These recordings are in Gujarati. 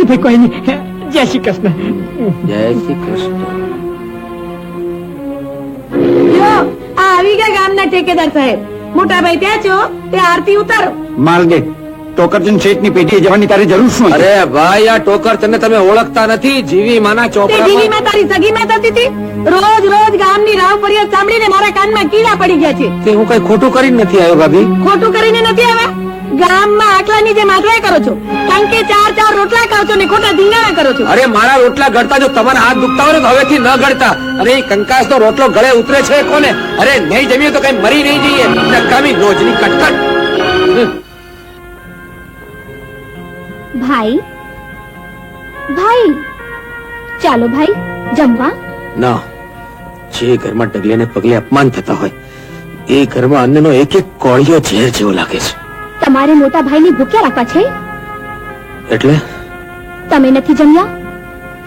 ભાઈ કોઈ નહીં. જય શ્રી કૃષ્ણ. જય શ્રી કૃષ્ણ. આ આવી ગયા ગામના ઠેકેદાર સાહેબ. મોટા ભાઈ ત્યાં છો તે આરતી ઉતારો. માલદે ટોકરચંદ શેઠની પેઢીએ જવાની તારી જરૂર શું? અરે ભાઈ, આ ટોકરચંદને તમે ઓળખતા નથી? જીવી માના તે ચોપડા. જીવીમાં તારી સગીમાં થતી હતી. રોજ રોજ ગામની રાવ ફરિયાદ સાંભળીને મારા કાનમાં કીડા પડી ગયા છે. તે હું કઈ ખોટું કરીને નથી આવ્યો ભાભી. ખોટું કરીને નથી આવ્યા. ગામમાં આટલાની જેમ આટલા કરો છો. કારણ કે ચાર ચાર રોટલા ખાવ છો ને ખોટા ધીંગાણા કરો છો. અરે મારા રોટલા ગળતા જો તમારા હાથ દુખતા હોય ને તો હવેથી ન ગળતા. અરે એ કંકાસ નો રોટલો ગળે ઉતરે છે કોને? અરે નહીં જમીએ તો કઈ મરી નહીં જઈએ. નકામી રોજની કટકટ. ભાઈ ભાઈ ચાલો ભાઈ જમવા. ના, જે ઘરમાં ડગલે પગલે અપમાન થતા હોય એ ઘરમાં અન્નનો એક એક કોળિયો ઝેર જેવો લાગે છે. તમારે મોટા ભાઈને ભૂખ્યા રાખવા છે એટલે તમે નથી જમ્યા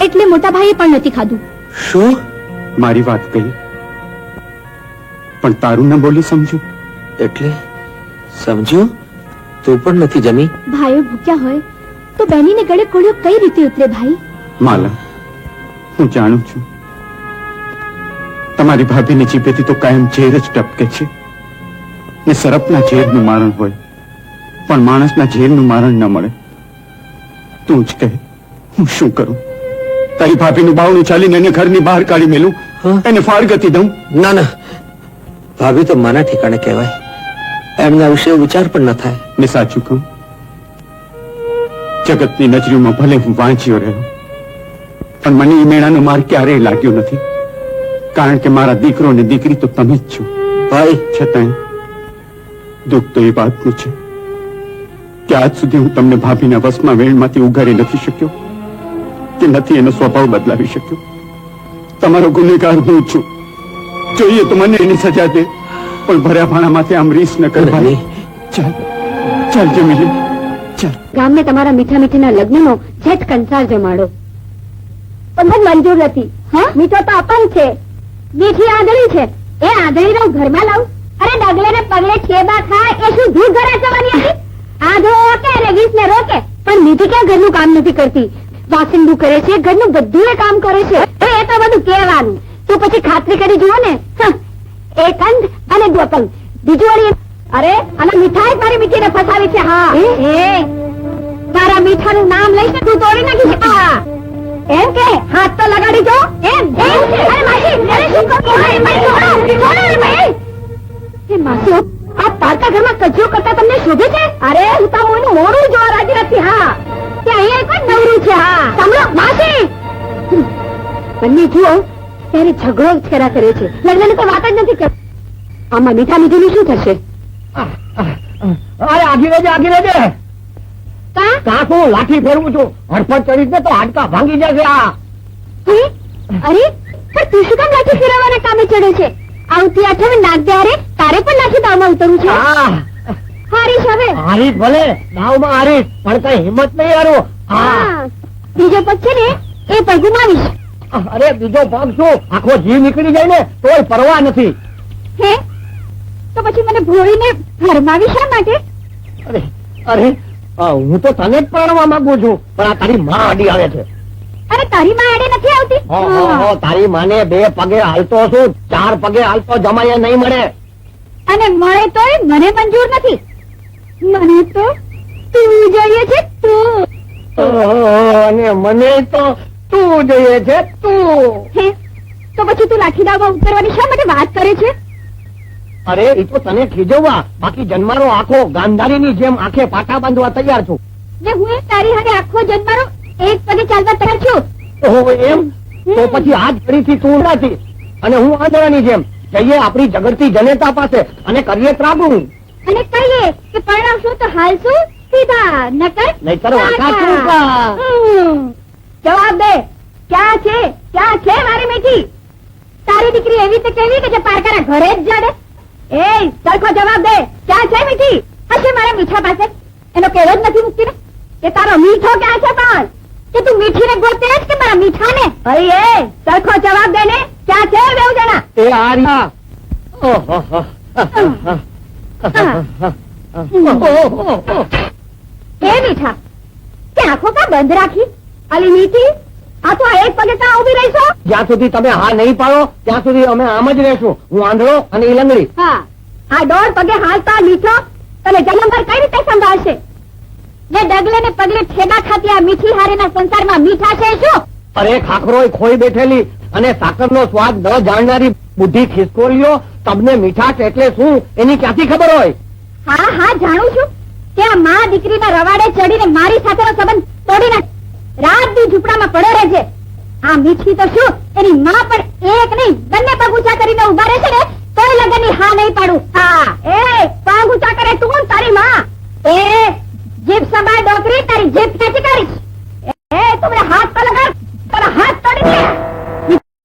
એટલે મોટા ભાઈએ પણ નથી ખાધું. શું? મારી વાત કહી પણ તારું ન બોલી સમજુ એટલે સમજ્યો? તું પણ નથી જમી? ભાઈઓ ભૂખ્યા હોય તો બહેનીને ગળે કોળિયો કઈ રીતે ઉતરે ભાઈ? માલા, હું જાણું છું તમારી ભાભીની જીભેથી તો કાયમ ઝેર જ ટપકે છે ને સરપના ઝેરનું મારણ હોય પણ માણસના ઝેરનું મારણ ન મળે. તું જ કહે હું શું કરું? તારી ભાભીનું બાવણું ચાલીને એને ઘરની બહાર કાઢી મેલું, એને ફાળગતી દઉં? ના ના, ભાભી તો માના ઠેકાણે કહેવાય. એમના વિશે વિચાર પણ ન થાય. ને સાચું કહું, જગતની નજરીઓમાં ભલે હું વાંચ્યો રહ્યો પણ મને એ મેળાનો માર ક્યારેય લાગ્યો નથી. કારણ કે મારા દીકરો ને દીકરી તો તમે જ છો ભાઈ. છતાંય દુઃખ તો એ વાતનું છે કે આજ સુધી હું તમને ભાભીના વશમાં વેણમાંથી ઉગારી નથી શક્યો કે નથી એનો સ્વભાવ બદલાવી શક્યો. તમારો ગુનેગાર હું છું. જોઈએ તો મને એની સજા દે પણ ભર્યા ભાણામાંથી આમ રીસ ન કરવાની. ચાલ ચાલ જમી લે. ગામને તમારા મીઠા મીઠીના લગ્નનો જેઠ કંસાર જમાડો. પણ મને મંજૂર નથી. મીઠો તો અપંગ છે, મીઠી આંધળી છે. એ આંધળી હું ઘરમાં લાવું? અરે ડગલે ને પગલે ઠેબા ખાય એ શું ધૂળ ઘરે જવાની હતી? આંધળો ઓકે અને વીસ ને રોકે પણ મીઠી ક્યાં ઘરનું કામ નથી કરતી. વાસણ કરે છે, ઘરનું બધું કામ કરે છે. તો એ તો બધું કહેવાનું. તો પછી ખાતરી કરી જુઓ ને. એક અંધ અને દોપંગ બીજું વળી. અરે અને મીઠાઈ મારી મીઠીને ફસાવી છે. હા તારા મીઠાનું નામ લઈને તું તોડી નાખી છે. એમ કે હાથ તો લગાડી જો. એમ અરે માસી, અરે શું કરું? માસી, આ પારકા ઘરમાં કચરો કરતા તમને શોભે છે? અરે હું તો એનું મોડું જોવા રાજી નથી. હા કે અહીંયા કોઈ નવરું છે. હા સાંભળો માસી, બંને જુઓ ત્યારે ઝઘડો જ કર્યા કરે છે. લગ્નની તો વાત જ નથી કરતી. આમાં મીઠા મીઠું શું થશે? અરે આગી રહેજે, આગી રહેજે. કાં હું લાઠી ફેરવું છું, હડફટ ચડીને તો હાડકા ભાંગી જશે. આ અરે પણ તું શું કામ લાઠી ફેરવવાના કામે ચડે છે? આવતી આઠમે નાગ દે. તારે પણ લાઠી દાવમાં ઉતરવું છે? હારીશ હવે. હારીશ ભલે, દાવમાં હારીશ પણ કઈ હિંમત નહીં હારું. બીજો પગ છે ને એ પગ ગુમાવીશ. અરે બીજો પગ શું, આખો જીવ નીકળી જાય ને તોય પરવા નથી. હે તો પછી મને ભોળીને ફરમાવી શા માટે? અરે અરે હું તો તને જ પરણવા માંગુ છું પણ આ તારી માં અડી આવે છે. અરે તારી માં આડે નથી આવતી. તારી માને 2 પગે હાલતો છું, 4 પગે હાલતો જમાય નહીં મળે. અને મળે તોય મને મંજૂર નથી. મને તો તું જોઈએ છે, તું. અને મને તો તું જોઈએ છે, તું. હે તો પછી તું લાઠી દાવમાં ઉતરવાની શા માટે વાત કરે છે? અરે એ તો તને ખીજવવા, બાકી જન્મારો આખો ગાંધારીની જેમ આંખે પાટા બાંધવા તૈયાર છું. ને હું તારી હારે આખો જન્મારો એક પગે ચાલવા તૈયાર છું. ઓહો એમ? તો પછી આજ ફરીથી તું નથી અને હું આંધળાની જેમ જઈએ આપણી જગતથી જનેતા પાસે અને કરીએ ત્રાગું. અને કહીએ કે પરણાવશું તો હાલશું સીધા, નહીતર વાંકા ચૂકા. જવાબ દે, ક્યાં છે મારી મીઠી? તારી દીકરી એવી તો કેવી કે જે પારકાના ઘરે જ જાડે? એ સરખો જવાબ દે, ક્યાં છે મીઠી? હશે મારા મીઠા પાસે. એનો કેવો જ નથી મૂકતી ને કે તારો મીઠો ક્યાં છે? પણ કે તું મીઠીને ગોતે જ કે મારા મીઠાને? અરે એ સરખો જવાબ દે ને, ક્યાં છે બેઉ જણા? એ આર્યા એ મીઠા કે આંખો કા બંધ રાખી? અલી મીઠી, આ તો આ એક પગે ત્યાં ઉભી રહીશો? જ્યાં સુધી તમે હા નહીં પાડો ત્યાં સુધી અમે આમ જ રહેશું. હું આંધળો અને ઈ લંગડી. હા, આ દોઢ પગે હાલતા મીઠો તને જન્મભર કઈ રીતે સંભાળશે? ને ડગલે ને પગલે ઠેડા ખાતી આ મીઠી હારેના સંસારમાં મીઠા છે શું? અરે ખાખરોય ખોઈ બેઠેલી અને સાકરનો સ્વાદ ન જાણનારી બુદ્ધિ ખિસકોલીઓ, તમને મીઠાશ એટલે શું એની ક્યાંથી ખબર હોય? હા હા જાણું છું કે આ મા દીકરીના રવાડે ચડીને મારી સાથેનો સંબંધ તોડીને રાત દી ઝૂંપડામાં પડે રહે છે. આ મીઠી તો શું એની માં પણ એક નહીં બંને પગ ઊંચા કરીને ઉભા રહે છે ને તોય લગનની હા નહીં પાડું. હા, એ પગ ઊંચા કરે તું ને તારી માં. એ જીભ સંભાળ ડોકરી, તારી જીભ ખેંચી કાઢીશ. એ તું મને હાથ પર લગાડ, તારા હાથ તોડી દે.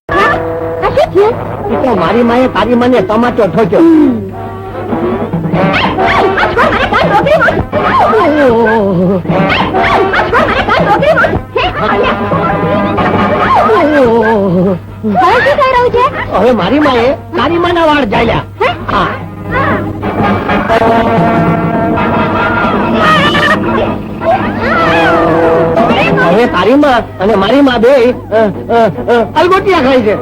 આ શું થયું? ઈ તો મારી માએ તારી માને તમાચો ઠોક્યો. હવે મારી માએ તારી માના વાળ જાળ્યા. હા, હવે તારી માં અને મારી માં બે અલગોટિયા ખાય છે.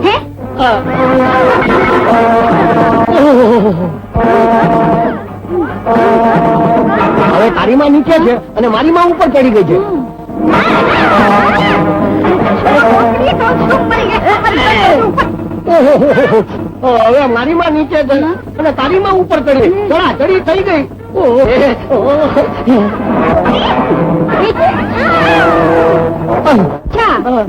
હવે તારી માં નીચે છે અને મારી માં ઉપર ચડી ગઈ છે. હવે મારી માં નીચે છે અને તારી માં ઉપર ચડી ચડા ચડી થઈ ગઈ.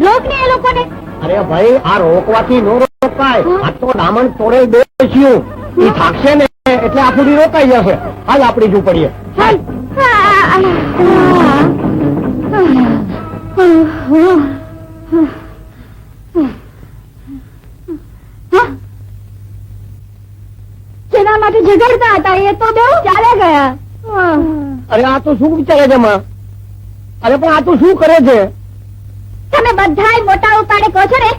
લોકને એ લોકોને અરે ભાઈ, આ રોકવાથી નો રોકાય. આ તો દામણ તોડે બેસ્યું. ઈ થાકશે ને એટલે આ પૂરી રોકાઈ જશે. હાલ આપડી જ ઉપડીએ. ચાલ. જેના માટે ઝઘડતા હતા એ તો બેઉ ચાલે ગયા. અરે આ તો શું વિચારે છે માં? અરે પણ આ તો શું કરે છે? તમે બધાય મોટા ઉપાડે કહો છો ને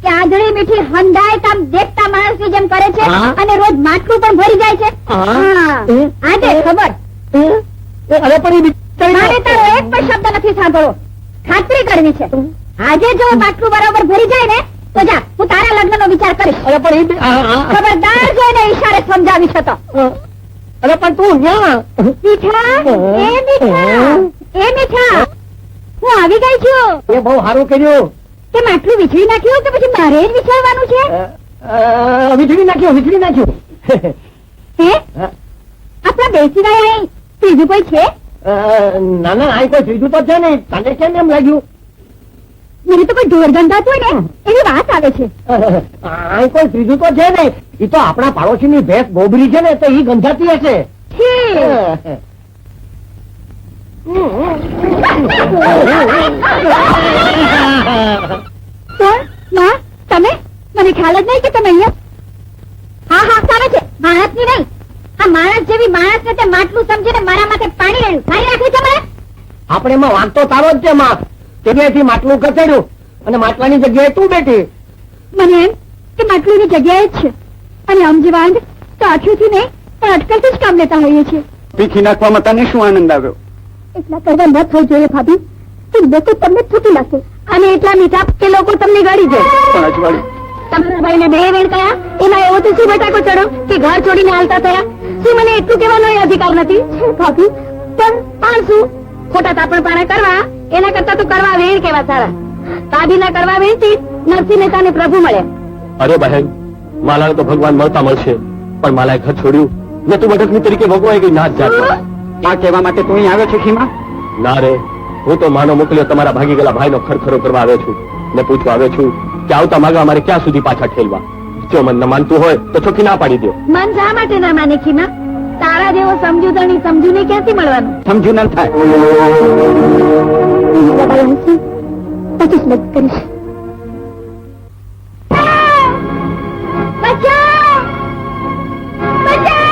કે આંધળી મીઠી હંધાય કામ દેખતા માણસની જેમ કરે છે હા. અને રોજ માટલું પણ ભરી જાય છે. હા. હા, આજે ખબર. અરે પણ ઈ બિચારી મારે તારો એક પણ શબ્દ નથી સાંભળવો. ખાતરી કરવી છે. આજે જો માટલું બરોબર ભરી જાય ને તો જા, હું તારા લગ્નનો વિચાર કરીશ. અરે પણ ઈ ખબરદાર જોઈને ઈશારે સમજાવી છે તો. અરે પણ તું ન્યા મીઠા, એ મીઠા, એ મીઠા, હું આવી ગઈ છું. એ બહુ સારું કર્યું. તે માટલું વીછળી નાખ્યું કે પછી મારે જ વિચારવાનું છે? વીજળી નાખ્યું, વીજળી નાખ્યું. હે, આપણા બેસીવાય અહીં ત્રીજું કોઈ છે? ના ના, આ કોઈ ત્રીજું તો છે નહીં. તને કેમ એમ લાગ્યું? મને તો કોઈ ઢોર ગંધાતું હોય ને એવી વાત આવે છે. આ કોઈ ત્રીજું તો છે નહીં. ઈ તો આપણા પાડોશીની ભેંસ ગોબરી છે ને તો ઈ ગંધાતી હશે. છે. કોણ? માં, તમે? મને ખ્યાલ જ નહીં કે તમે અહીંયા. હા હા, સામે છે. માણસની નહીં. આ માણસ જેવી માણસ ને તે માટલું સમજીને મારા માથે પાણી રેડ્યું. મારી રાખ્યું છે મને. આપણે એમાં વાંધો તારો જ છે માં. જગ્યાએથી માટલું કચડ્યું અને માટલાની જગ્યાએ તું બેઠી. મને એમ કે માટલુંની જગ્યાએ જ છે અને આમ જે વાંધ તો આઠુંથી નહીં પણ અટકલથી જ કામ લેતા હોઈએ છીએ. પીખી નાખવામાં તને શું આનંદ આવ્યો? એટલા કરવા ન થવું જોઈએ ભાભી. તો લોકો તમને થૂકી લાગશે અને એટલા મીઠા કે લોકો તમને ગાડી જાય. પણ અજવાળી, તમારા ભાઈને બે વેણ કયા એમાં એવો તો શું બટાકો ચડો કે ઘર છોડીને હાલતા થયા? શું મને એટલું કહેવાનો અધિકાર નથી? ભાભી પણ શું ખોટા તાપણ પાણા કરવા એના કરતા તો કરવા વેણ કેવા સારા. ભાભીના કરવા વેણથી નરસિંહ મહેતાને પ્રભુ મળે. અરે બહેન, માલાને તો ભગવાન મળતા મળશે, પણ માલાએ ઘર છોડ્યું ને તું બટકની તરીકે ભોગવાઈ ગઈ નાથ જાતમાં. આ કહેવા માટે તું અહીં આવ્યો છે ખીમા? ના રે, હું તો માનો મોકલ્યો તમારા ભાગી ગયેલા ભાઈનો ખરખરો કરવા આવ્યો છું ને પૂછવા આવ્યો છું કે આવતા માગા અમારે ક્યાં સુધી પાછા ઠેલવા. જો મન ન માનતું હોય તો ચોખ્ખી ના પાડી દો. મન શા માટે ના માને ખીમા? તારા જેવો સમજુદાણી સમજુને ક્યાંથી મળવાનું? સમજુ ન થાય. પછી જ મદદ કરીશ. બચાવ! બચાવ!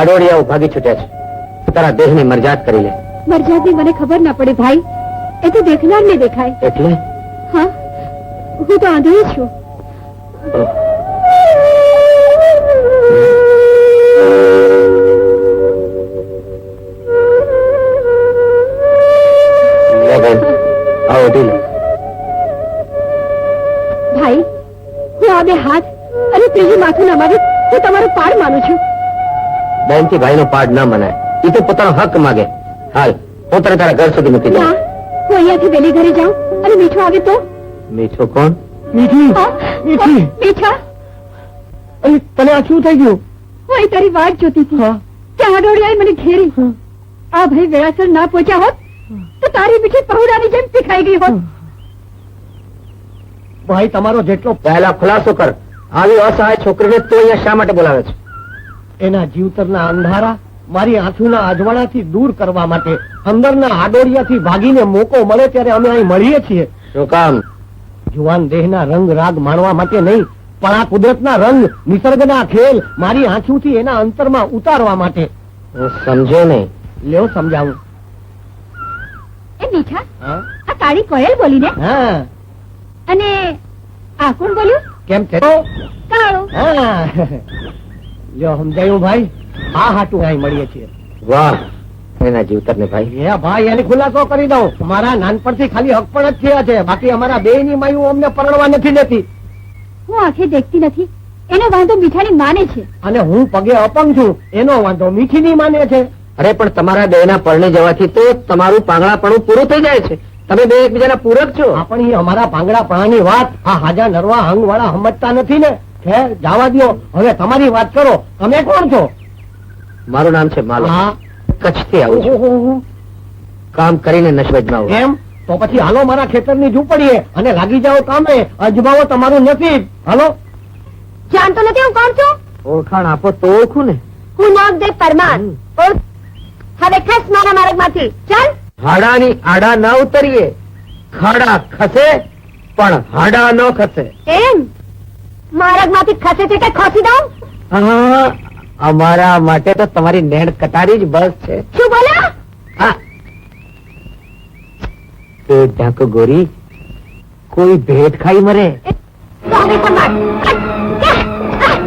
હાડોડિયાઓ ભાગી છૂટ્યા છે તારા દેહની મરજાત કરી લે. મરજાદની મને ખબર ના પડે ભાઈ, એ તો દેખનાર ને દેખાય. એટલે હા, હું તો આંધળી છું. લે બેન, આવો ઢીલો. ભાઈ, હું આ બે હાથ અને ત્રીજું માથું નમાવી હું તમારો પાડ માનું છું. બેનથી ભાઈનો પાડ ના મનાય. એ તો પોતાનો હક માગે. હાલ, હું તને તારા ઘર સુધી મૂકી ના, દઉં. હું અહીંયાથી વેલી ઘરે જાઉં અને મીઠું આવે તો? મીઠો કોણ? મીઠી હા? મીઠી મીઠા, અરે તને આ શું થઈ ગયું? હું અહીં તારી વાટ જોતી હતી. હા. ત્યાં હાડોડિયાએ મને ઘેરી. આ ભાઈ વેળાસર ના પહોંચ્યા હોત તો તારી મીઠી પહોળાની જેમ પીખાઈ ગઈ હોત. ભાઈ તમારો જેટલો પહેલા ખુલાસો કર. આવી અસહાય છોકરીને તું અહીંયા શા માટે બોલાવે છે? એના જીવતરના અંધારા મારી આંખોના અજવાળાથી દૂર કરવા માટે અંદરના આડોડિયાથી ભાગીને મોકો મળે ત્યારે અમે અહીં મળીએ છીએ. શું કામ? જુવાન દેહના રંગ રાગ માણવા માટે નહીં, પણ આ કુદરતના રંગ, નિસર્ગના ખેલ મારી આંખોથી એના અંતરમાં ઉતારવા માટે. હું સમજ્યો નહીં. લ્યો સમજાવું. એ મીઠા, હા? આ કાળી કોયલ બોલી ને? હા, અને આ કોણ બોલ્યું? કેમ છે? કાળો. હા, લ્યો સમજાયું ભાઈ. આ હાટું અહીં મળીએ છીએ. વાહ, એના જીવતરને ભાઈ. એ ભાઈ એની ખુલાસો કરી દઉં. અમારા નાનપણથી ખાલી હક પણ જ થયા છે, બાકી અમારા બે ની માયું અમને પરણવા નથી દેતી. હું આંખે દેખતી નથી, એનો વાંધો મીઠાની માને છે. અને હું પગે અપંગ છું, એનો વાંધો મીઠી ની માને છે. અરે પણ તમારા બેના પરણે જવાથી તો તમારું પાંગળાપણું પૂરું થઈ જાય છે. તમે બે એકબીજાના પૂરક છો. આપણી અમારા પાંગડા પણાની વાત આ હાજા નરવા હંગ વાળા સમજતા નથી ને. ખેર જવા દ્યો, હવે તમારી વાત કરો. તમે કોણ છો? મારું નામ છે માલો. હા. કચ્છથી આવું છું. ઓહોહો. કામ કરીને નશવજમાં આવું. એમ તો પછી હાલો મારા ખેતરની ઝૂંપડીએ અને લાગી જાઓ કામે. અજમાવો તમારું નસીબ. હાલો. જાણતો નથી હું કોણ છું? ઓળખાણ આપો તો ઓળખું ને. હું નાગદેવ પરમાર. હવે ખસ મારા માર્ગમાંથી. ચાલ. હાડાની આડા ન ઉતરીએ. ખાડા ખસે પણ હાડા ન ખસે. એમ માર્ગમાંથી ખસે છે કે ખસી દઉં? હા, અમારા માટે તો તમારી નેણ કટારી જ બસ છે. શું બોલ્યા? હા. એ ઢાંકો ગોરી, કોઈ ભેટ ખાઈ મરે. તો હવે સંભાળ.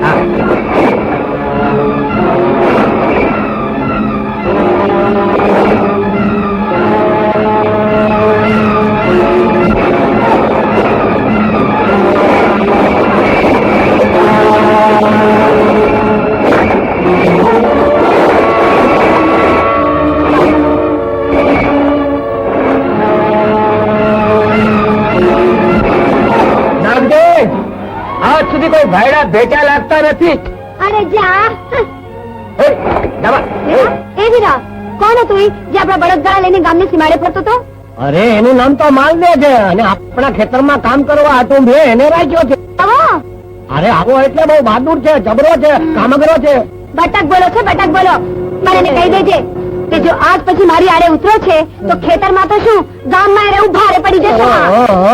હા. નાગદેવ, આજ સુધી કોઈ ભાઈડા ભેટ્યા લાગતા નથી. અરે જા. એ, જવા. એ વીરા, કોણ હતું ઈ જે આપણા બળદગાડા લઈને ગામની સીમાડે ફરતો હતો? અરે એનું નામ તો માલદેવ છે અને આપણા ખેતરમાં કામ કરવા હતું મેં એને રાખ્યો છે. આવો. અરે આવો એટલે બહુ બહાદુર છે, જબરો છે, કામગરો છે. બટક બોલો છે, બટક બોલો. પણ એને કહી દેજે કે જો આજ પછી મારી આડે ઉતરો છે તો ખેતરમાં તો શું ગામમાં એને ઉભા રે પડી જશે. ઓહો,